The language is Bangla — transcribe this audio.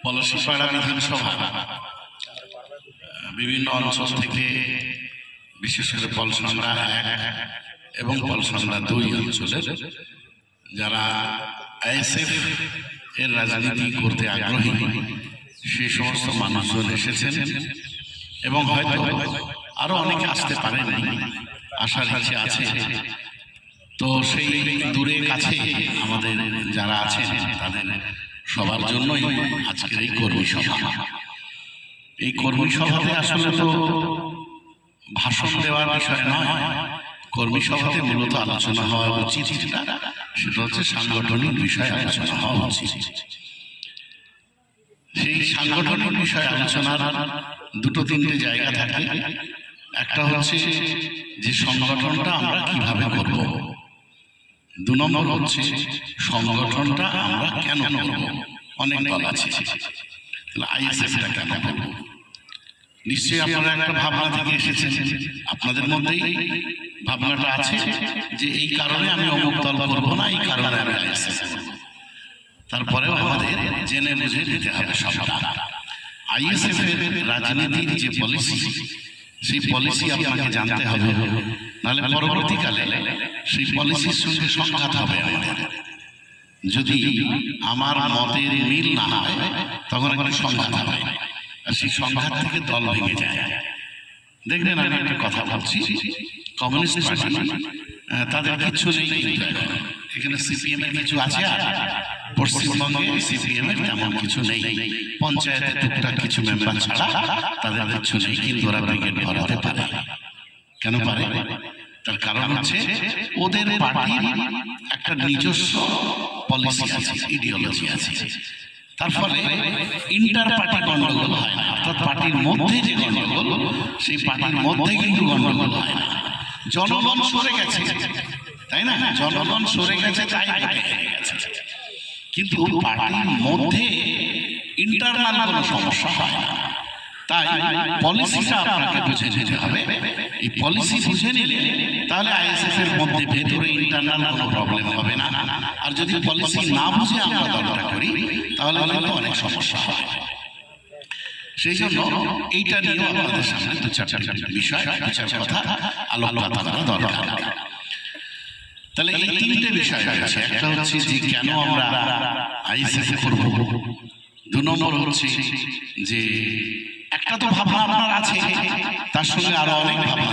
পলাশীপাড়া বিধানসভা বিভিন্ন অঞ্চল থেকে, বিশেষ করে পলসন্ডা 1 এবং পলসন্ডা 2 অঞ্চলের যারা আইএসএফ এর রাজনীতি করতে আগ্রহী সেই সমস্ত মানুষজন এসেছেন এবং হয়তো আরো অনেকে আসতে পারেন, আশার ইচ্ছে আছে। তো সেই দূরে কাছে আমাদের যারা আছেন তাদের সবার জন্যই আজকের এই কর্মী সভা। এই কর্মী সভাতে আসলে তো ভাষণ দেওয়ার বিষয় নয়, কর্মী সভাতে মূলত আলোচনা হওয়া উচিত সেটা হচ্ছে সাংগঠনিক বিষয়ে আলোচনা হওয়া উচিত। সেই সাংগঠনিক বিষয়ে আলোচনার 2-3টে জায়গা থাকে। একটা হচ্ছে যে সংগঠনটা আমরা কিভাবে করব, 2 নম্বর হচ্ছে সংগঠনটা আমরা কেন করব। অনেক দল আছে, আইএসএফটা কেন করব। নিশ্চয়ই আপনারা একটা ভাবনা থেকে এসেছেন, আপনাদের মধ্যেই ভাবনাটা আছে যে এই কারণে আমি অমুক দল করব না, এই কারণে আমি আইএসএফ করব। তারপরেও আমাদের জেনে বুঝে দিতে হবে সবটা। আইএসএফ এর রাজনীতির যে পলিসি, সেই পলিসি আপনাকে জানতে হবে, নাহলে পরবর্তীকালে সেই পলিসির সঙ্গে সংঘাত হবে আমাদের। যদি আমার মতের মিল না হয় তখন একটা সংঘাত হবে, আর সেই সংঘাত থেকে দল ভেঙে যায়। দেখবেন আমি একটা কথা বলছি, কমিউনিস্ট পার্টি তাদের কিছু নেই, এখানে সিপিএম এর কিছু আছে, আর পশ্চিমবঙ্গে সিপিএম এর তেমন কিছু নেই। পঞ্চায়েতে টুকটাক কিছু মেম্বার ছাড়া তাদের কিছু নেই, কিন্তু ওরা ব্রিগেড ভরাতে পারে। কেন পারে? তার কারণ হচ্ছে ওদের পার্টির একটা নিজস্ব পলিসি আছে, ইডিওলজি আছে। তার ফলে ইন্টার পার্টি গন্ডগোল হয় না, অর্থাৎ পার্টির মধ্যে যে গন্ডগোল, সেই পার্টির মধ্যে কিন্তু গন্ডগোল হয় না। জনগণ সরে গেছে, তাই না? জনগণ সরে গেছে, তাই হেরে গেছে, কিন্তু পার্টির মধ্যে ইন্টারনাল কোনো সমস্যা হয় না। তাই পলিসিটা আপনাকে বুঝে নিতে হবে। এই পলিসি বুঝে নিলে তাহলে আইএসএফ এর মধ্যে ভেতরে ইন্টারনাল কোনো প্রবলেম হবে না। আর যদি পলিসি না বুঝে আমরা দলটা করি তাহলে হয়তো অনেক সমস্যা হয়। সেই জন্য এইটা নিয়েও আপনাদের সামনে 2-4টা বিষয়, 2-4 কথা আলোকপাত করা দরকার। তাহলে এই 3টে বিষয় আছে। একটা হচ্ছে যে কেন আমরা আইএসএফ করব, 2 নম্বর হচ্ছে যে একটা তো ভাবনা আপনার আছে, তার সঙ্গে আরো অনেক ভাবনা